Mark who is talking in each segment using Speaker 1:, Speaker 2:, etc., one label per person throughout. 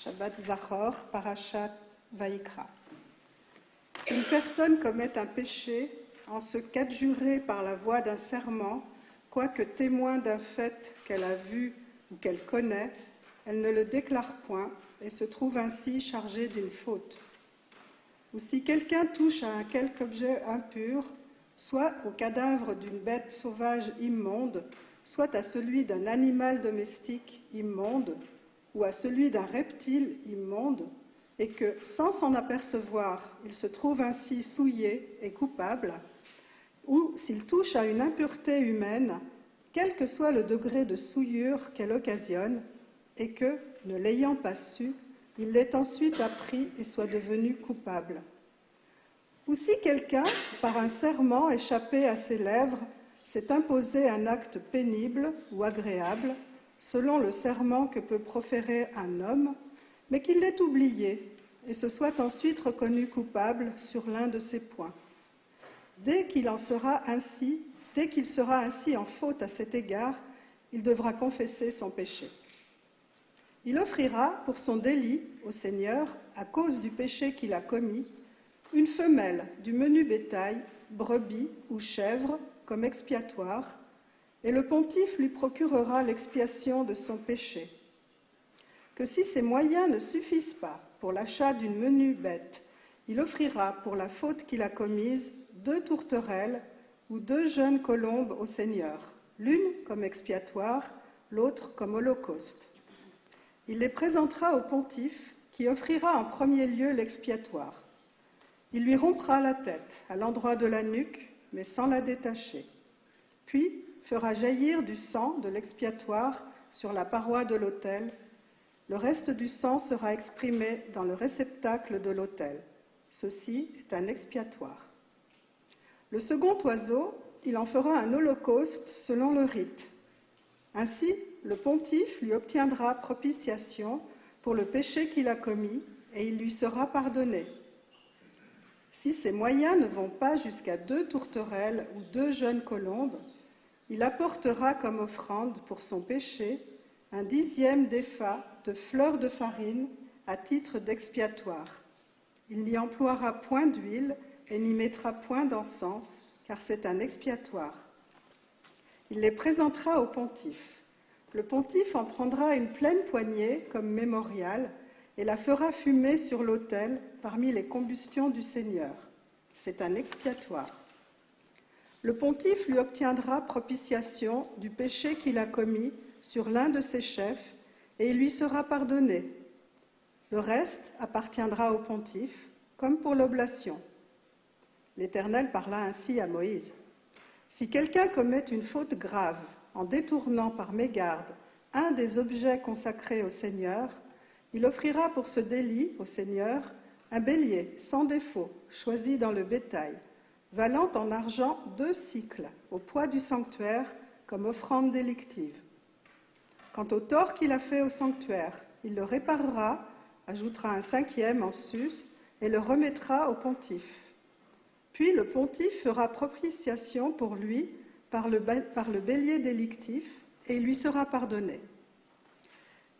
Speaker 1: Shabbat Zachor, Parashat Vaikra. Si une personne commet un péché en se qu'adjurer par la voie d'un serment, quoique témoin d'un fait qu'elle a vu ou qu'elle connaît, elle ne le déclare point et se trouve ainsi chargée d'une faute. Ou si quelqu'un touche à un quelque objet impur, soit au cadavre d'une bête sauvage immonde, soit à celui d'un animal domestique immonde, ou à celui d'un reptile immonde, et que, sans s'en apercevoir, il se trouve ainsi souillé et coupable, ou s'il touche à une impureté humaine, quel que soit le degré de souillure qu'elle occasionne, et que, ne l'ayant pas su, il l'ait ensuite appris et soit devenu coupable. Ou si quelqu'un, par un serment échappé à ses lèvres, s'est imposé un acte pénible ou agréable, selon le serment que peut proférer un homme, mais qu'il l'ait oublié et se soit ensuite reconnu coupable sur l'un de ces points. Dès qu'il sera ainsi en faute à cet égard, il devra confesser son péché. Il offrira pour son délit au Seigneur, à cause du péché qu'il a commis, une femelle du menu bétail, brebis ou chèvre, comme expiatoire, et le pontife lui procurera l'expiation de son péché. Que si ses moyens ne suffisent pas pour l'achat d'une menue bête, il offrira pour la faute qu'il a commise 2 tourterelles ou 2 jeunes colombes au Seigneur, l'une comme expiatoire, l'autre comme holocauste. Il les présentera au pontife, qui offrira en premier lieu l'expiatoire. Il lui rompra la tête à l'endroit de la nuque, mais sans la détacher. Puis fera jaillir du sang de l'expiatoire sur la paroi de l'autel. Le reste du sang sera exprimé dans le réceptacle de l'autel. Ceci est un expiatoire. Le second oiseau, il en fera un holocauste selon le rite. Ainsi, le pontife lui obtiendra propitiation pour le péché qu'il a commis et il lui sera pardonné. Si ses moyens ne vont pas jusqu'à 2 tourterelles ou 2 jeunes colombes, il apportera comme offrande pour son péché un 10e d'épha de fleurs de farine à titre d'expiatoire. Il n'y emploiera point d'huile et n'y mettra point d'encens, car c'est un expiatoire. Il les présentera au pontife. Le pontife en prendra une pleine poignée comme mémorial et la fera fumer sur l'autel parmi les combustions du Seigneur. C'est un expiatoire. Le pontife lui obtiendra propitiation du péché qu'il a commis sur l'un de ses chefs et il lui sera pardonné. Le reste appartiendra au pontife, comme pour l'oblation. L'Éternel parla ainsi à Moïse. Si quelqu'un commet une faute grave en détournant par mégarde un des objets consacrés au Seigneur, il offrira pour ce délit au Seigneur un bélier sans défaut, choisi dans le bétail, valant en argent 2 sicles, au poids du sanctuaire, comme offrande délictive. Quant au tort qu'il a fait au sanctuaire, il le réparera, ajoutera un 5e en sus, et le remettra au pontife. Puis le pontife fera propitiation pour lui par le bélier délictif, et il lui sera pardonné.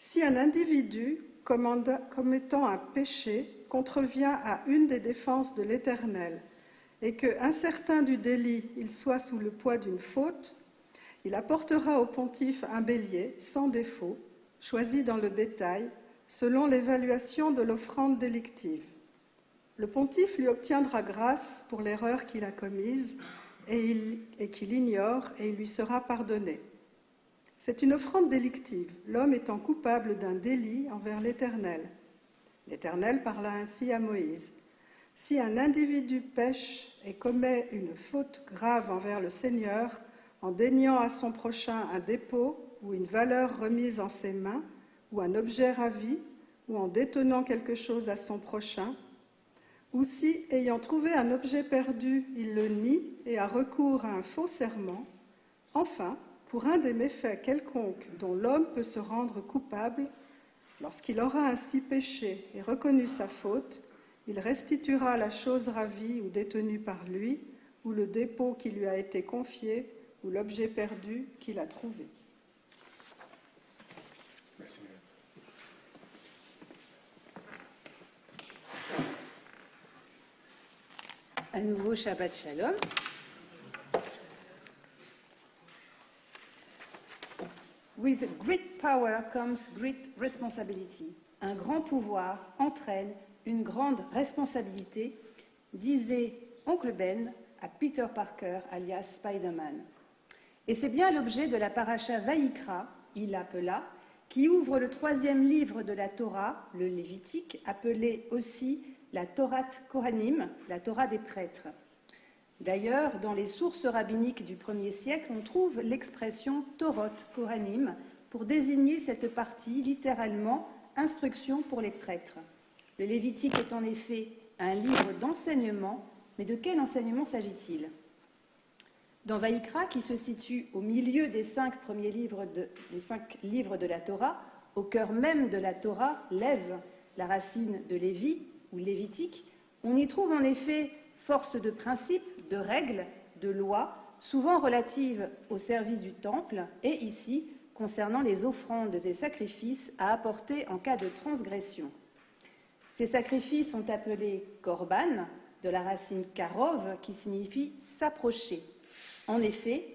Speaker 1: Si un individu, commettant un péché, contrevient à une des défenses de l'Éternel, et que, incertain du délit, il soit sous le poids d'une faute, il apportera au pontife un bélier sans défaut, choisi dans le bétail, selon l'évaluation de l'offrande délictive. Le pontife lui obtiendra grâce pour l'erreur qu'il a commise et qu'il ignore, et il lui sera pardonné. C'est une offrande délictive, l'homme étant coupable d'un délit envers l'Éternel. L'Éternel parla ainsi à Moïse. Si un individu pêche et commet une faute grave envers le Seigneur, en déniant à son prochain un dépôt ou une valeur remise en ses mains, ou un objet ravi, ou en détenant quelque chose à son prochain, ou si, ayant trouvé un objet perdu, il le nie et a recours à un faux serment, enfin, pour un des méfaits quelconques dont l'homme peut se rendre coupable, lorsqu'il aura ainsi péché et reconnu sa faute, il restituera la chose ravie ou détenue par lui, ou le dépôt qui lui a été confié, ou l'objet perdu qu'il a trouvé.
Speaker 2: Merci. À nouveau, Shabbat Shalom. With great power comes great responsibility. Un grand pouvoir entraîne une grande responsabilité, disait Oncle Ben à Peter Parker, alias Spider-Man. Et c'est bien l'objet de la paracha Vaïkra, il l'appela, qui ouvre le 3e livre de la Torah, le Lévitique, appelé aussi la Torah Kohanim, la Torah des prêtres. D'ailleurs, dans les sources rabbiniques du 1er siècle, on trouve l'expression Torot Kohanim pour désigner cette partie, littéralement instruction pour les prêtres. Le Lévitique est en effet un livre d'enseignement, mais de quel enseignement s'agit-il? Dans Vaïkra, qui se situe au milieu des 5 premiers livres de la Torah, au cœur même de la Torah, Lève, la racine de Lévi ou Lévitique, on y trouve en effet force de principes, de règles, de lois, souvent relatives au service du temple, et ici concernant les offrandes et sacrifices à apporter en cas de transgression. Ces sacrifices sont appelés korban, de la racine karov, qui signifie s'approcher. En effet,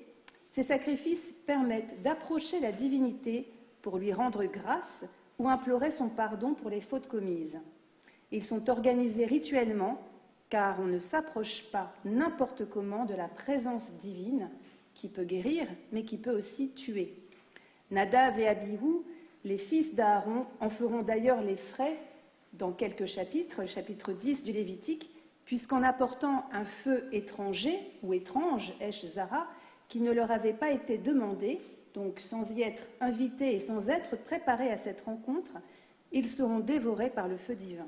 Speaker 2: ces sacrifices permettent d'approcher la divinité pour lui rendre grâce ou implorer son pardon pour les fautes commises. Ils sont organisés rituellement, car on ne s'approche pas n'importe comment de la présence divine, qui peut guérir, mais qui peut aussi tuer. Nadav et Abihu, les fils d'Aaron, en feront d'ailleurs les frais dans quelques chapitres, le chapitre 10 du Lévitique, puisqu'en apportant un feu étranger ou étrange, Esh Zara, qui ne leur avait pas été demandé, donc sans y être invités et sans être préparés à cette rencontre, ils seront dévorés par le feu divin.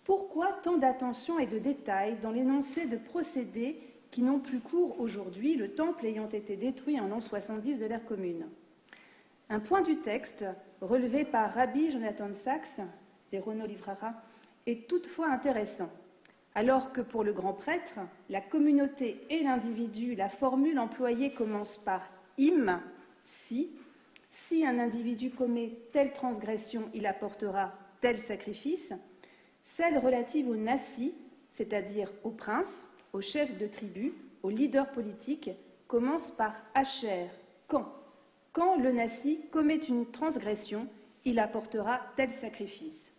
Speaker 2: Pourquoi tant d'attention et de détails dans l'énoncé de procédés qui n'ont plus cours aujourd'hui, le temple ayant été détruit en l'an 70 de l'ère commune? Un point du texte, relevé par Rabbi Jonathan Sachs, Zerono Livrara, est toutefois intéressant. Alors que pour le grand prêtre, la communauté et l'individu, la formule employée commence par « im », si un individu commet telle transgression, il apportera tel sacrifice, celle relative au nassi, c'est-à-dire au prince, au chef de tribu, au leader politique, commence par « asher », quand. Quand le nassi commet une transgression, il apportera tel sacrifice.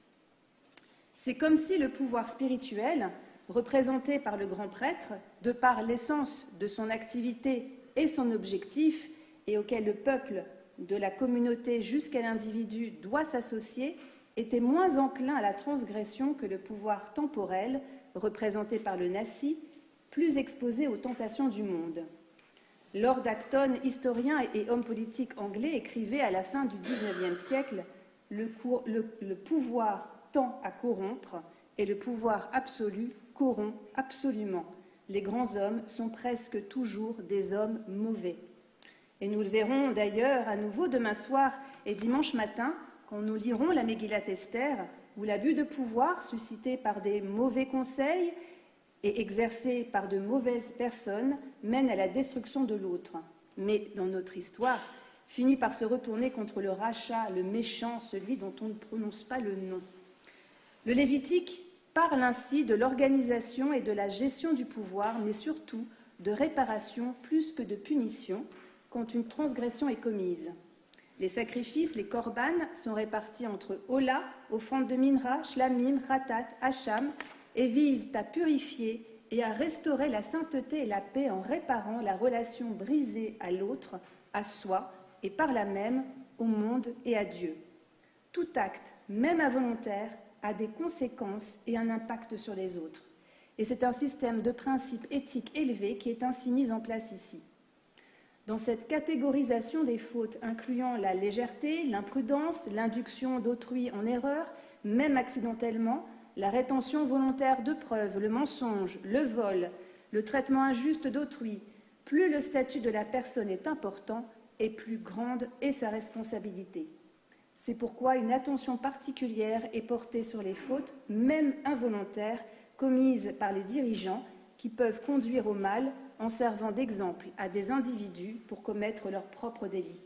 Speaker 2: C'est comme si le pouvoir spirituel, représenté par le grand prêtre, de par l'essence de son activité et son objectif, et auquel le peuple, de la communauté jusqu'à l'individu, doit s'associer, était moins enclin à la transgression que le pouvoir temporel, représenté par le nassi, plus exposé aux tentations du monde. Lord Acton, historien et homme politique anglais, écrivait à la fin du XIXe siècle « Le pouvoir tend à corrompre et le pouvoir absolu corrompt absolument. Les grands hommes sont presque toujours des hommes mauvais. » Et nous le verrons d'ailleurs à nouveau demain soir et dimanche matin quand nous lirons la Megillat Esther, où l'abus de pouvoir suscité par des mauvais conseils et exercé par de mauvaises personnes mène à la destruction de l'autre. Mais dans notre histoire, finit par se retourner contre le rachat, le méchant, celui dont on ne prononce pas le nom. Le Lévitique parle ainsi de l'organisation et de la gestion du pouvoir, mais surtout de réparation plus que de punition quand une transgression est commise. Les sacrifices, les korbanes, sont répartis entre Ola, offrande de Minra, Shlamim, Ratat, Hacham, et visent à purifier et à restaurer la sainteté et la paix en réparant la relation brisée à l'autre, à soi, et par là même au monde et à Dieu. Tout acte, même involontaire, a des conséquences et un impact sur les autres. Et c'est un système de principes éthiques élevés qui est ainsi mis en place ici. Dans cette catégorisation des fautes incluant la légèreté, l'imprudence, l'induction d'autrui en erreur, même accidentellement, la rétention volontaire de preuves, le mensonge, le vol, le traitement injuste d'autrui, plus le statut de la personne est important et plus grande est sa responsabilité. C'est pourquoi une attention particulière est portée sur les fautes, même involontaires, commises par les dirigeants qui peuvent conduire au mal en servant d'exemple à des individus pour commettre leurs propres délits.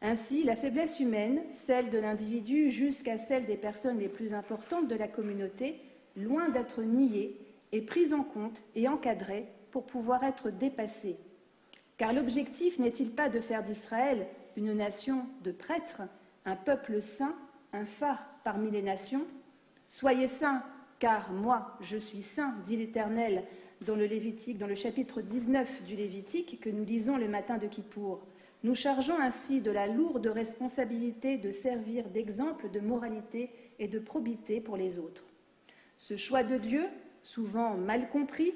Speaker 2: Ainsi, la faiblesse humaine, celle de l'individu jusqu'à celle des personnes les plus importantes de la communauté, loin d'être niée, est prise en compte et encadrée pour pouvoir être dépassée. Car l'objectif n'est-il pas de faire d'Israël une nation de prêtres, un peuple saint, un phare parmi les nations? Soyez saints, car moi je suis saint, dit l'Éternel dans le chapitre 19 du Lévitique que nous lisons le matin de Kippour. Nous chargeons ainsi de la lourde responsabilité de servir d'exemple de moralité et de probité pour les autres. Ce choix de Dieu, souvent mal compris,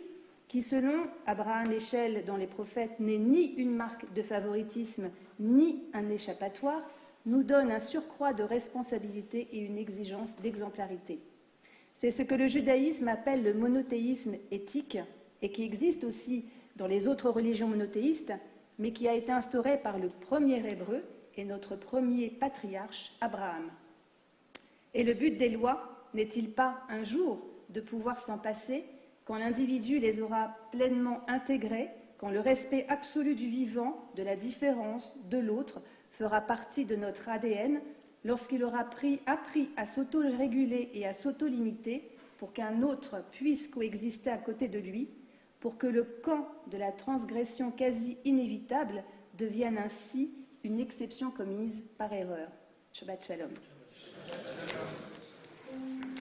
Speaker 2: qui selon Abraham Eshel dans les prophètes n'est ni une marque de favoritisme ni un échappatoire, nous donne un surcroît de responsabilité et une exigence d'exemplarité. C'est ce que le judaïsme appelle le monothéisme éthique et qui existe aussi dans les autres religions monothéistes, mais qui a été instauré par le premier Hébreu et notre premier patriarche, Abraham. Et le but des lois n'est-il pas un jour de pouvoir s'en passer quand l'individu les aura pleinement intégrées, quand le respect absolu du vivant, de la différence, de l'autre, fera partie de notre ADN, lorsqu'il aura appris à s'auto-réguler et à s'auto-limiter pour qu'un autre puisse coexister à côté de lui, pour que le camp de la transgression quasi inévitable devienne ainsi une exception commise par erreur. Shabbat Shalom.